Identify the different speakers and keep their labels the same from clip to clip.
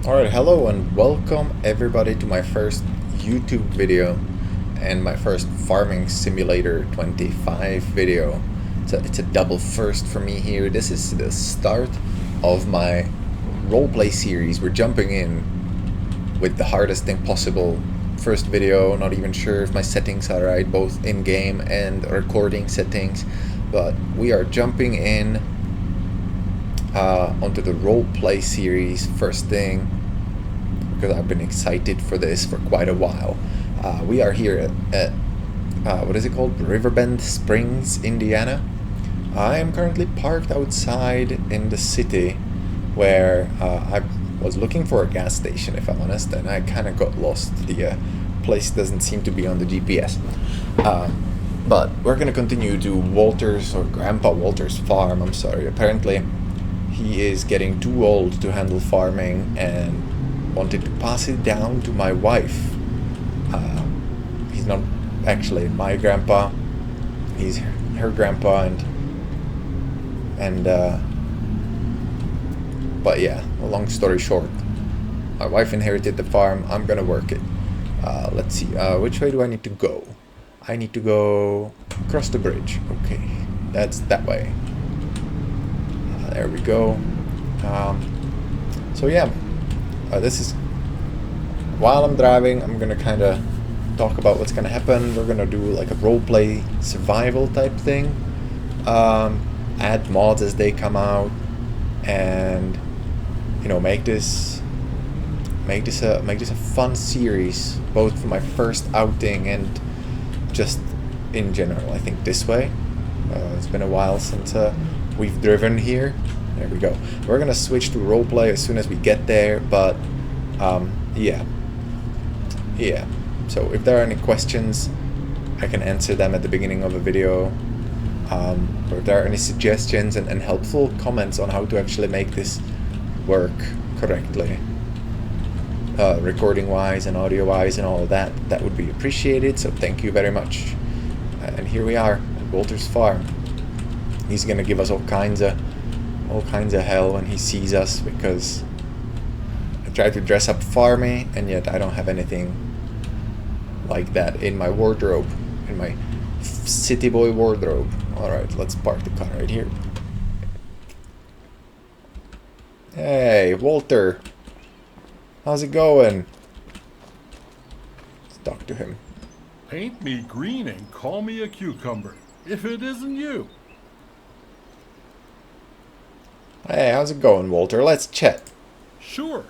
Speaker 1: Alright, hello and welcome everybody to my first YouTube video and my first Farming Simulator 25 video. It's a double first for me here. This is the start of my roleplay series. We're jumping in with the hardest thing possible. First video, not even sure if my settings are right, both in-game and recording settings, but we are jumping in onto the roleplay series first thing, because I've been excited for this for quite a while. We are here at what is it called? Riverbend Springs, Indiana. I am currently parked outside in the city where I was looking for a gas station, if I'm honest, and I kind of got lost. The place doesn't seem to be on the GPS. But we're going to continue to Walter's, or Grandpa Walter's farm, I'm sorry. Apparently he is getting too old to handle farming and wanted to pass it down to my wife. He's not actually my grandpa, he's her grandpa, and but yeah, long story short, my wife inherited the farm. I'm gonna work it. Let's see, which way do I need to go? I need to go across the bridge. Okay, that's that way. There we go. So yeah, this is, while I'm driving, I'm gonna kind of talk about what's gonna happen. We're gonna do like a roleplay survival type thing, add mods as they come out, and you know, make this a fun series, both for my first outing and just in general. I think this way. It's been a while since we've driven here. There we go. We're gonna switch to roleplay as soon as we get there, but yeah. So if there are any questions, I can answer them at the beginning of a video. Or if there are any suggestions and helpful comments on how to actually make this work correctly, recording wise and audio wise and all of that, that would be appreciated. So thank you very much. And here we are at Walter's farm. He's gonna give us all kinds of hell when he sees us, because I try to dress up farmy and yet I don't have anything like that in my wardrobe, in my city boy wardrobe. Alright, let's park the car right here. Hey, Walter. How's it going? Let's talk to him.
Speaker 2: Paint me green and call me a cucumber, if it isn't you.
Speaker 1: Hey, how's it going, Walter? Let's chat.
Speaker 2: Sure.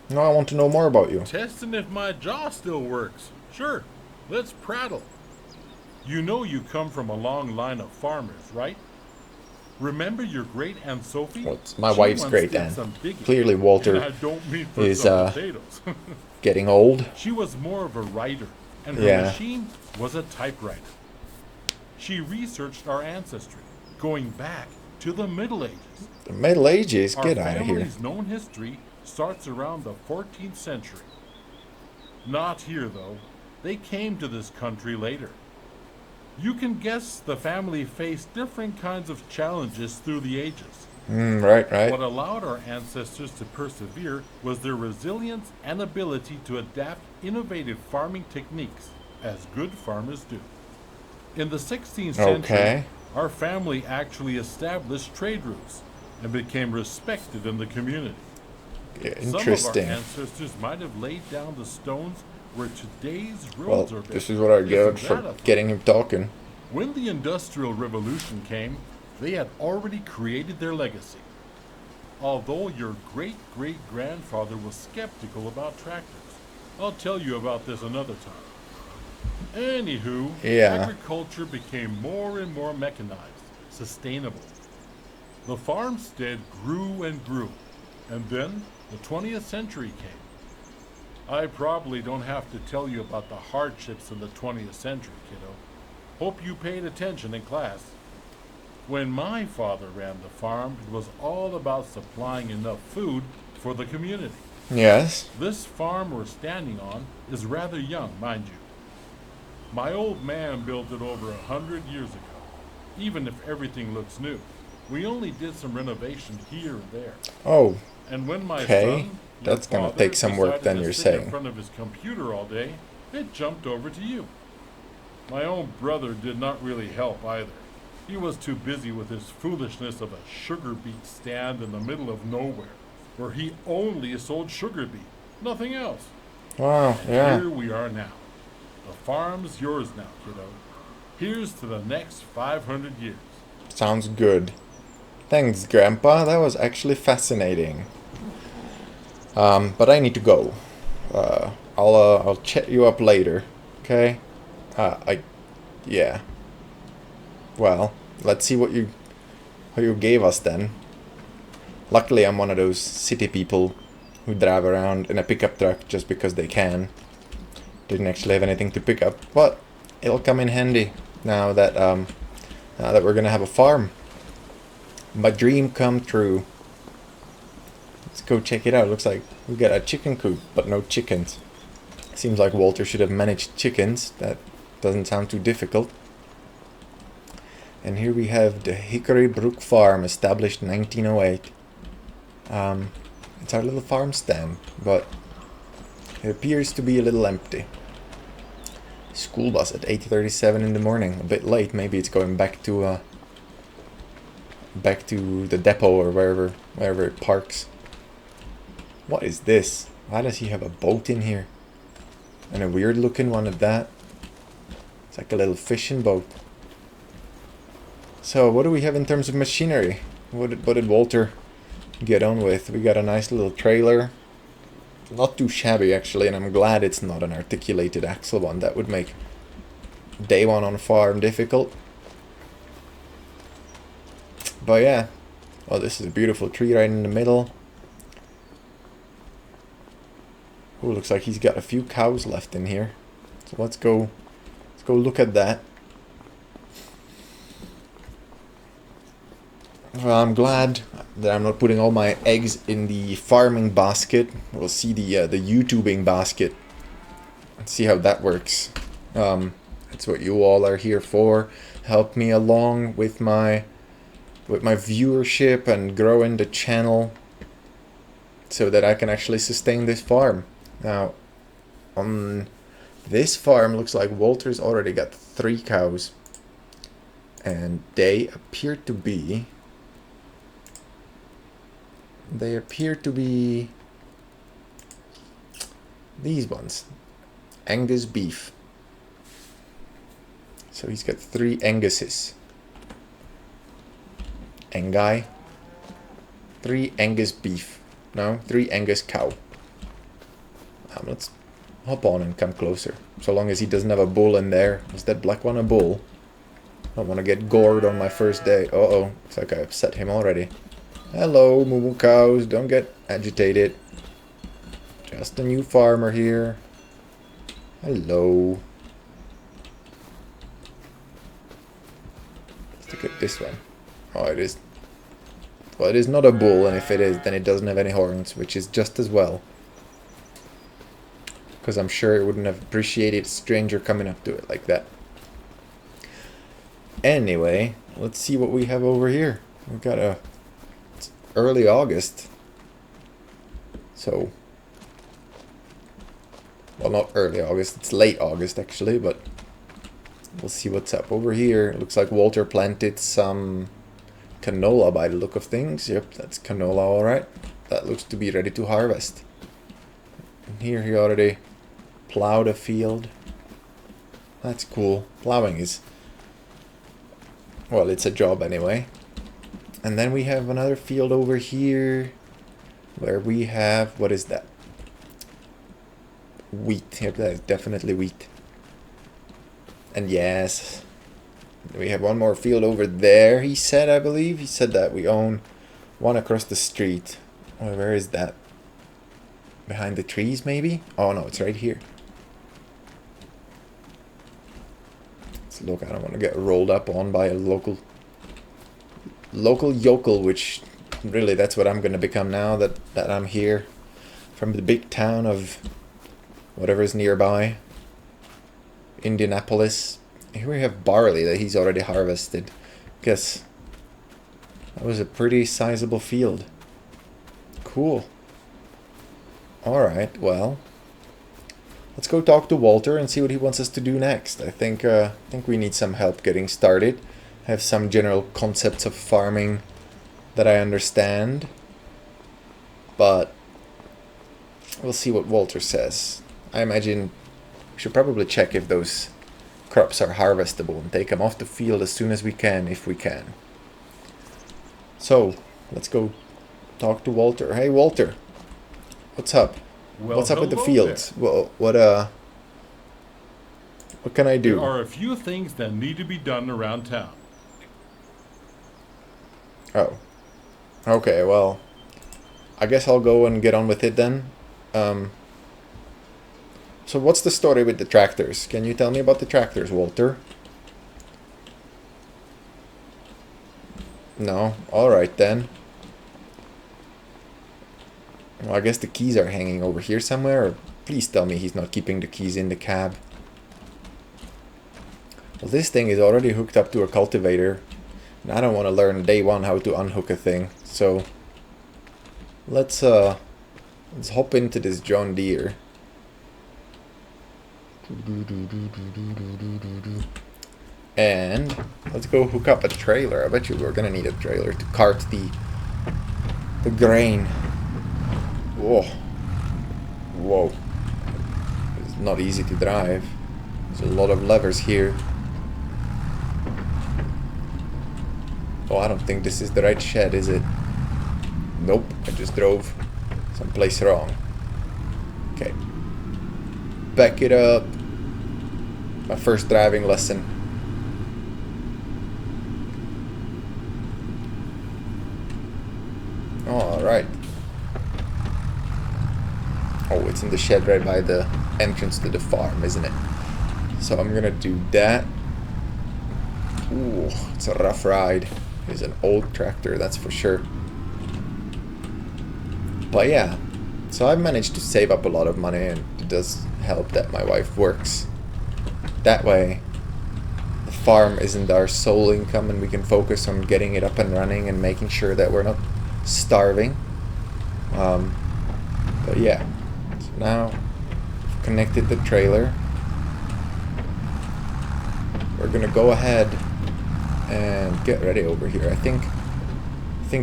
Speaker 1: No, I want to know more about you.
Speaker 2: Testing if my jaw still works. Sure. Let's prattle. You know you come from a long line of farmers, right? Remember your great Aunt Sophie?
Speaker 1: Well, it's my wife's great aunt. Clearly, Walter is getting old.
Speaker 2: She was more of a writer, and her machine was a typewriter. She researched our ancestry, going back to the Middle Ages.
Speaker 1: The Middle Ages? Get out of here.
Speaker 2: Our family's known history starts around the 14th century. Not here, though. They came to this country later. You can guess the family faced different kinds of challenges through the ages.
Speaker 1: Right.
Speaker 2: What allowed our ancestors to persevere was their resilience and ability to adapt innovative farming techniques, as good farmers do. In the 16th century, our family actually established trade routes and became respected in the community.
Speaker 1: Yeah, interesting.
Speaker 2: Some of our ancestors might have laid down the stones where today's roads are built.
Speaker 1: This is what I get for getting him talking.
Speaker 2: When the Industrial Revolution came, they had already created their legacy. Although your great-great-grandfather was skeptical about tractors. I'll tell you about this another time. Anywho, agriculture became more and more mechanized, sustainable. The farmstead grew and grew, and then the 20th century came. I probably don't have to tell you about the hardships in the 20th century, kiddo. Hope you paid attention in class. When my father ran the farm, it was all about supplying enough food for the community.
Speaker 1: Yes.
Speaker 2: This farm we're standing on is rather young, mind you. My old man built it over 100 years ago, even if everything looks new. We only did some renovation here and there.
Speaker 1: Oh,
Speaker 2: And when my
Speaker 1: Okay,
Speaker 2: son, your
Speaker 1: that's gonna
Speaker 2: father,
Speaker 1: take some work
Speaker 2: decided
Speaker 1: then,
Speaker 2: to
Speaker 1: you're
Speaker 2: sit in
Speaker 1: saying.
Speaker 2: front of his computer all day, it jumped over to you. My own brother did not really help either. He was too busy with his foolishness of a sugar beet stand in the middle of nowhere, where he only sold sugar beet, nothing else.
Speaker 1: Wow,
Speaker 2: And
Speaker 1: yeah.
Speaker 2: here we are now. The farm's yours now, kiddo. Here's to the next 500 years.
Speaker 1: Sounds good. Thanks, Grandpa. That was actually fascinating. But I need to go. I'll chat you up later. Okay? Yeah. Well, let's see what you gave us then. Luckily, I'm one of those city people who drive around in a pickup truck just because they can. Didn't actually have anything to pick up, but it'll come in handy now that we're gonna have a farm. My dream come true. Let's go check it out. Looks like we got a chicken coop, but no chickens. Seems like Walter should have managed chickens. That doesn't sound too difficult. And here we have the Hickory Brook Farm, established 1908. It's our little farm stand, but it appears to be a little empty. School bus at 8:37 in the morning. A bit late. Maybe it's going back to the depot or wherever it parks. What is this? Why does he have a boat in here? And a weird looking one at that. It's like a little fishing boat. So what do we have in terms of machinery? What did Walter get on with? We got a nice little trailer. Not too shabby actually, and I'm glad it's not an articulated axle one. That would make day one on farm difficult. But yeah. Oh, this is a beautiful tree right in the middle. Oh, looks like he's got a few cows left in here. So let's go look at that. Well, I'm glad that I'm not putting all my eggs in the farming basket. We'll see the YouTubing basket and see how that works. That's what you all are here for. Help me along with my viewership and growing the channel so that I can actually sustain this farm. Now, on this farm, looks like Walter's already got 3 cows, and they appear to be these ones, Angus beef. So he's got 3 Anguses. Angai. 3 Angus beef. No, 3 Angus cow. Let's hop on and come closer. So long as he doesn't have a bull in there. Is that black one a bull? I don't want to get gored on my first day. Uh-oh. Looks like I upset him already. Hello, moo cows. Don't get agitated. Just a new farmer here. Hello. Let's look at this one. Oh, it is. Well, it is not a bull, and if it is, then it doesn't have any horns, which is just as well. Because I'm sure it wouldn't have appreciated a stranger coming up to it like that. Anyway, let's see what we have over here. We've got it's early August. So, well, not early August, it's late August actually, but we'll see what's up. Over here, it looks like Walter planted some canola by the look of things. Yep, that's canola, alright. That looks to be ready to harvest. And here he already plowed a field. That's cool. Plowing is, well, it's a job anyway. And then we have another field over here where we have, what is that? Wheat. Yep, that is definitely wheat. And yes, we have one more field over there, he said, I believe. He said that we own one across the street. Oh, where is that? Behind the trees, maybe? Oh, no, it's right here. Let's look. I don't want to get rolled up on by a local yokel, which really that's what I'm going to become now that I'm here from the big town of whatever's nearby. Indianapolis. Here we have barley that he's already harvested. Guess that was a pretty sizable field. Cool. Alright, well. Let's go talk to Walter and see what he wants us to do next. I think we need some help getting started. I have some general concepts of farming that I understand. But we'll see what Walter says. I imagine we should probably check if those crops are harvestable and take them off the field as soon as we can, if we can. So, let's go talk to Walter. Hey, Walter. What's up?
Speaker 2: Well,
Speaker 1: What's up with the
Speaker 2: hello
Speaker 1: fields?
Speaker 2: there.
Speaker 1: What can I do?
Speaker 2: There are a few things that need to be done around town.
Speaker 1: Oh. Okay, well, I guess I'll go and get on with it then. So what's the story with the tractors? Can you tell me about the tractors, Walter? No? Alright then. Well, I guess the keys are hanging over here somewhere, or please tell me he's not keeping the keys in the cab. Well, this thing is already hooked up to a cultivator, and I don't want to learn day one how to unhook a thing, so let's hop into this John Deere. And let's go hook up a trailer. I bet you we're gonna need a trailer to cart the grain. Whoa. Whoa. It's not easy to drive. There's a lot of levers here. Oh, I don't think this is the right shed, is it? Nope, I just drove someplace wrong. Okay. Back it up. My first driving lesson. Alright. Oh, it's in the shed right by the entrance to the farm, isn't it? So I'm gonna do that. Ooh, it's a rough ride. It's an old tractor, that's for sure. But yeah, so I've managed to save up a lot of money, and it does help that my wife works. That way, the farm isn't our sole income, and we can focus on getting it up and running and making sure that we're not starving. But yeah, so now I've connected the trailer. We're gonna go ahead and get ready over here. I think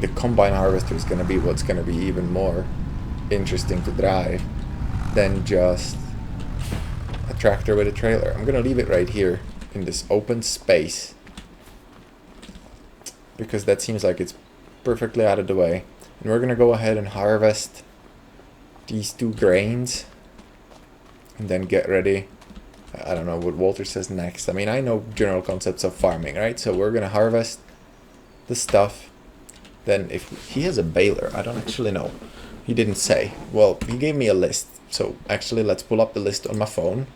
Speaker 1: the combine harvester is gonna be what's gonna be even more interesting to drive than just a tractor with a trailer. I'm gonna leave it right here in this open space because that seems like it's perfectly out of the way. And we're gonna go ahead and harvest these two grains and then get ready. I don't know what Walter says next. I mean, I know general concepts of farming, right? So we're gonna harvest the stuff. Then if he has a baler, I don't actually know. He didn't say. Well, he gave me a list. So actually, let's pull up the list on my phone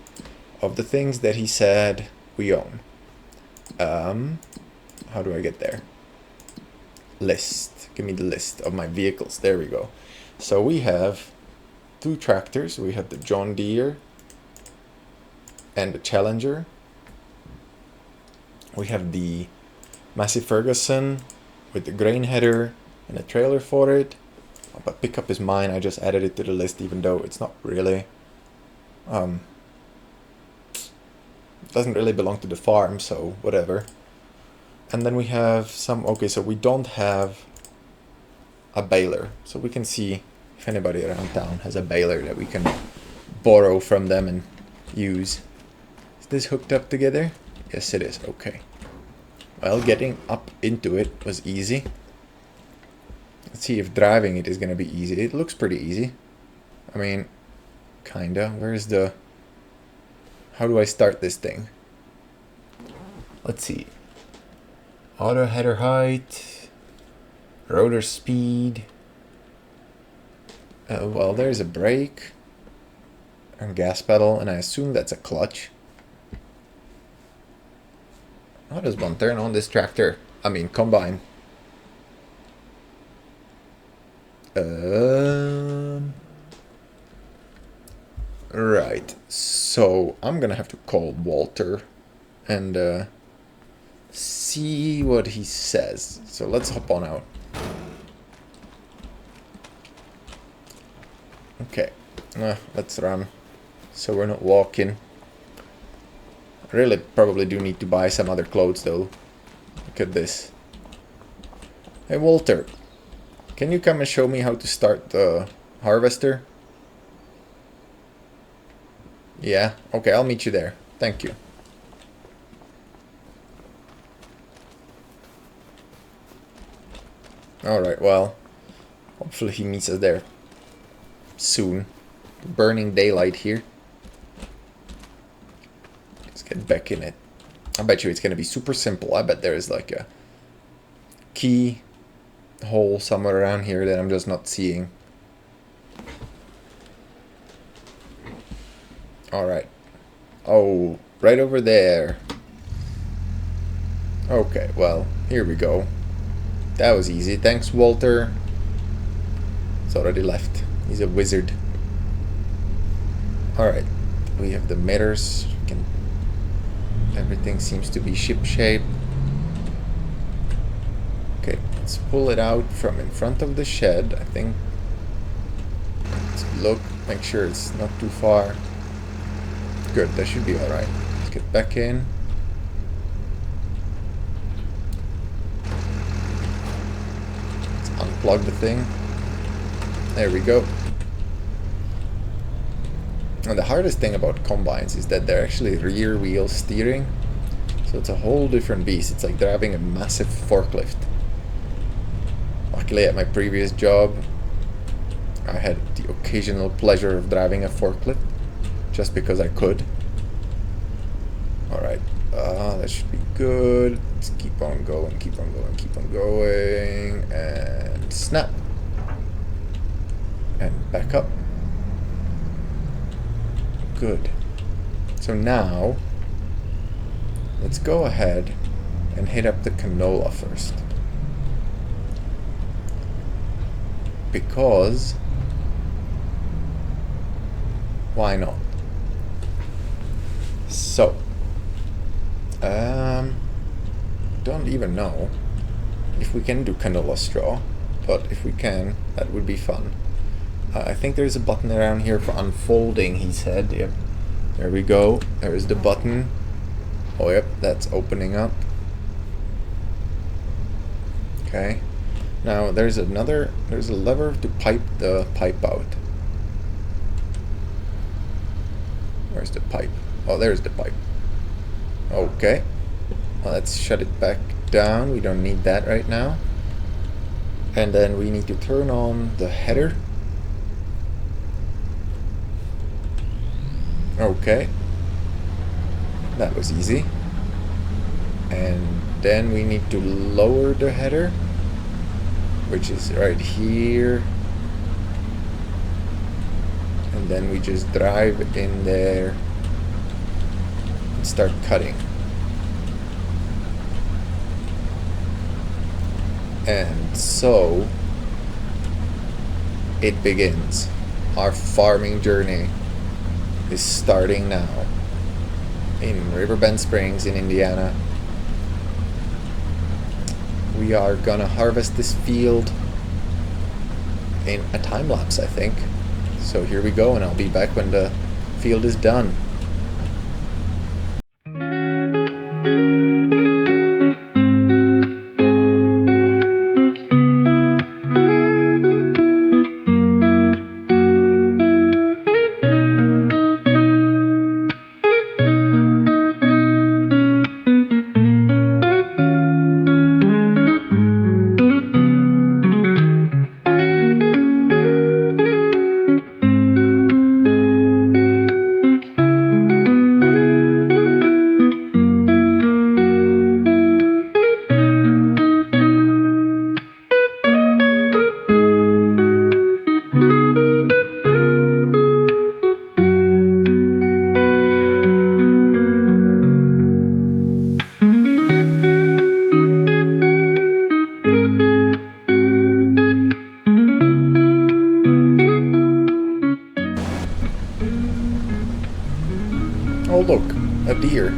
Speaker 1: of the things that he said we own. How do I get there? List. Give me the list of my vehicles. There we go. So we have two tractors. We have the John Deere and the Challenger. We have the Massey Ferguson with the grain header and a trailer for it. But pickup is mine. I just added it to the list even though it's not really doesn't really belong to the farm, so whatever. And then we have some, okay, so we don't have a baler, so we can see if anybody around town has a baler that we can borrow from them and use. Is this hooked up together? Yes, it is. Okay. Well, getting up into it was easy. Let's see if driving it is going to be easy. It looks pretty easy. I mean, kinda. Where's the... How do I start this thing? Let's see. Auto header height. Rotor speed. Well, there's a brake. And gas pedal, and I assume that's a clutch. How does one turn on this tractor? I mean, combine. Right, so I'm gonna have to call Walter and see what he says. So let's hop on out. Okay, let's run. So we're not walking. I really probably do need to buy some other clothes though. Look at this. Hey Walter, can you come and show me how to start the harvester? Yeah, okay, I'll meet you there. Thank you. Alright, well, hopefully he meets us there soon. Burning daylight here. Let's get back in it. I bet you it's gonna be super simple. I bet there is like a key hole somewhere around here that I'm just not seeing. Alright. Oh, right over there. Okay, well, here we go. That was easy. Thanks, Walter. It's already left. He's a wizard. Alright. We have the mirrors. Everything seems to be ship-shape. Okay, let's pull it out from in front of the shed, I think. Let's look, make sure it's not too far. Good, that should be alright. Let's get back in. Let's unplug the thing. There we go. And the hardest thing about combines is that they're actually rear wheel steering. So it's a whole different beast. It's like driving a massive forklift. Luckily at my previous job, I had the occasional pleasure of driving a forklift. Just because I could. Alright. That should be good. Let's keep on going, keep on going, keep on going. And snap. And back up. Good. So now, let's go ahead and hit up the canola first. Because, why not? So, don't even know if we can do canola straw, but if we can, that would be fun. I think there's a button around here for unfolding, he said. Yep. There we go. There's the button. Oh, yep, that's opening up. Okay. Now, there's a lever to pipe the pipe out. Where's the pipe? Oh, there's the pipe. Okay. Well, let's shut it back down. We don't need that right now. And then we need to turn on the header. Okay. That was easy. And then we need to lower the header, which is right here. And then we just drive in there and start cutting. And so it begins. Our farming journey is starting now in Riverbend Springs in Indiana. We are gonna harvest this field in a time lapse, I think. So here we go, and I'll be back when the field is done. Oh look, a deer.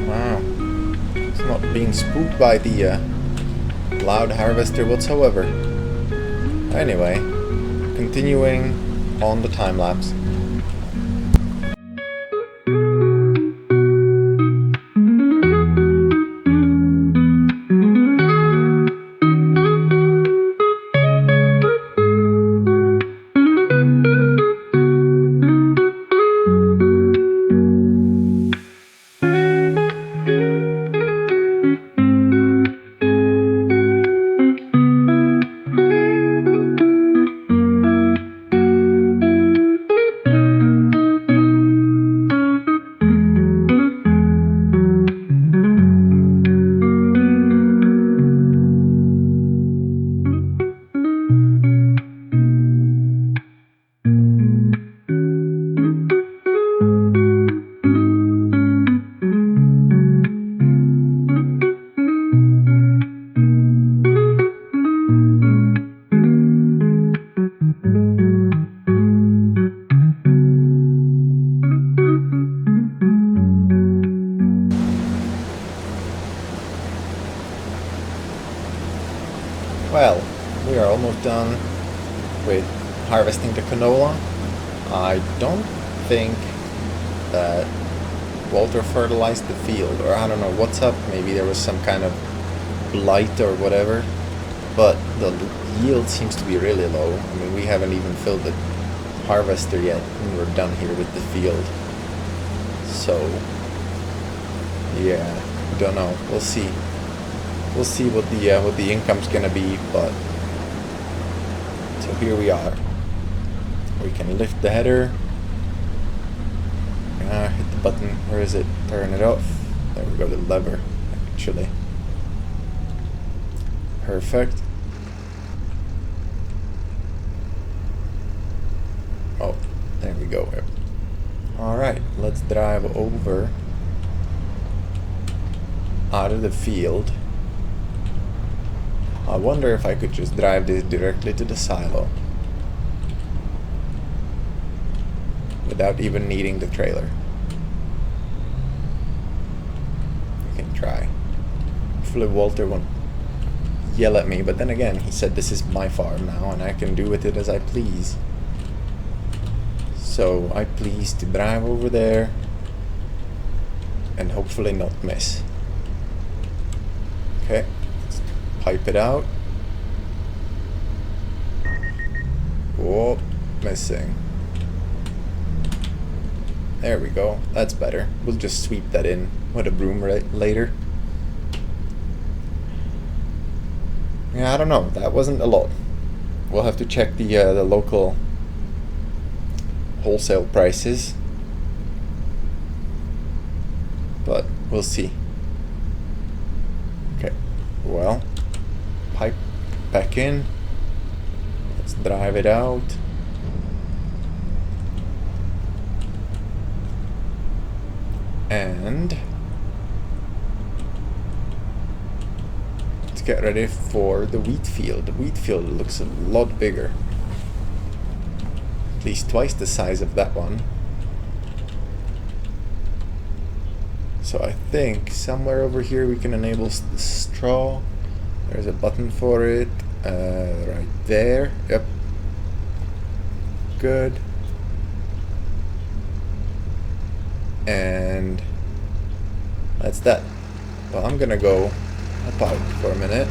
Speaker 1: Wow. It's not being spooked by the loud harvester whatsoever. Anyway, continuing on the time lapse. Well, we are almost done with harvesting the canola. I don't think that Walter fertilized the field, or I don't know what's up. Maybe there was some kind of blight or whatever, but the yield seems to be really low. I mean, we haven't even filled the harvester yet, and we're done here with the field. So, yeah, don't know. We'll see. We'll see what the income's gonna be, but so here we are. We can lift the header. Hit the button. Where is it? Turn it off. There we go. The lever, actually. Perfect. Oh, there we go. All right, let's drive over out of the field. I wonder if I could just drive this directly to the silo without even needing the trailer. We can try. Hopefully Walter won't yell at me, but then again, he said this is my farm now and I can do with it as I please. So I please to drive over there and hopefully not miss. Okay. Pipe it out. Whoa, missing. There we go. That's better. We'll just sweep that in with a broom later. Yeah, I don't know. That wasn't a lot. We'll have to check the local wholesale prices, but we'll see. Okay. Well. Pipe back in. Let's drive it out. And let's get ready for the wheat field. The wheat field looks a lot bigger. At least twice the size of that one. So I think somewhere over here we can enable the straw. There's a button for it, right there. Yep. Good. And that's that. Well, I'm gonna go hop out for a minute.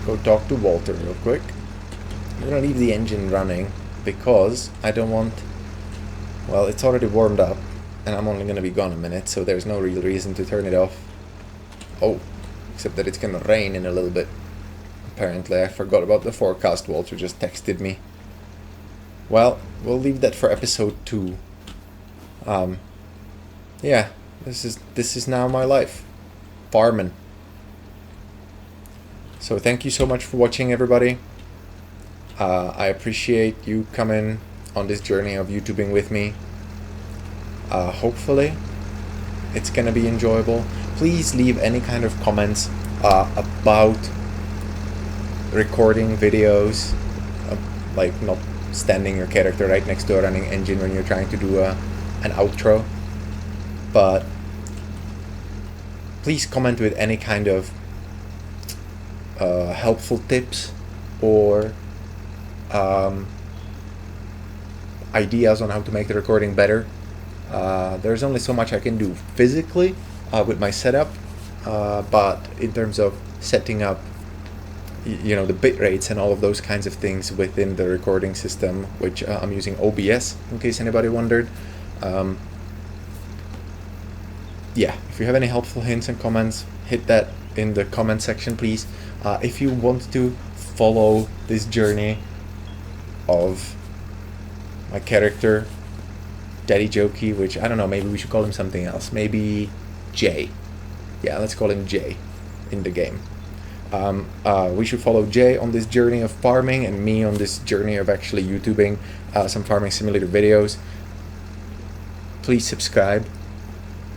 Speaker 1: Go talk to Walter real quick. I'm gonna leave the engine running because I don't want... Well, it's already warmed up and I'm only gonna be gone a minute, so there's no real reason to turn it off. Oh. Except that it's gonna rain in a little bit. Apparently, I forgot about the forecast. Walter just texted me. Well, we'll leave that for episode 2. Yeah, this is now my life, farming. So thank you so much for watching, everybody. I appreciate you coming on this journey of YouTubing with me. Hopefully, it's gonna be enjoyable. Please leave any kind of comments about recording videos, like not standing your character right next to a running engine when you're trying to do an outro. But please comment with any kind of helpful tips or ideas on how to make the recording better. There's only so much I can do physically with my setup, but in terms of setting up, you know, the bit rates and all of those kinds of things within the recording system, which I'm using OBS, in case anybody wondered. Yeah, if you have any helpful hints and comments, hit that in the comment section, please. If you want to follow this journey of my character, Daddy Jokey, which I don't know, maybe we should call him something else. Maybe Jay. Yeah, let's call him Jay in the game. We should follow Jay on this journey of farming and me on this journey of actually YouTubing some farming simulator videos. Please subscribe.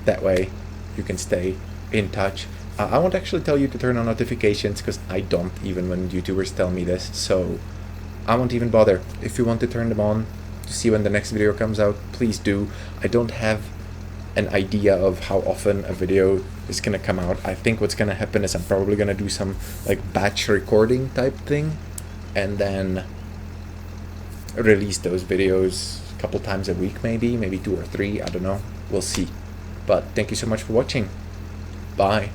Speaker 1: That way you can stay in touch. I won't actually tell you to turn on notifications because I don't, even when YouTubers tell me this, so I won't even bother. If you want to turn them on to see when the next video comes out, please do. I don't have an idea of how often a video is gonna come out. I think what's gonna happen is I'm probably gonna do some like batch recording type thing and then release those videos a couple times a week, maybe 2 or 3, I don't know, we'll see. But thank you so much for watching. Bye.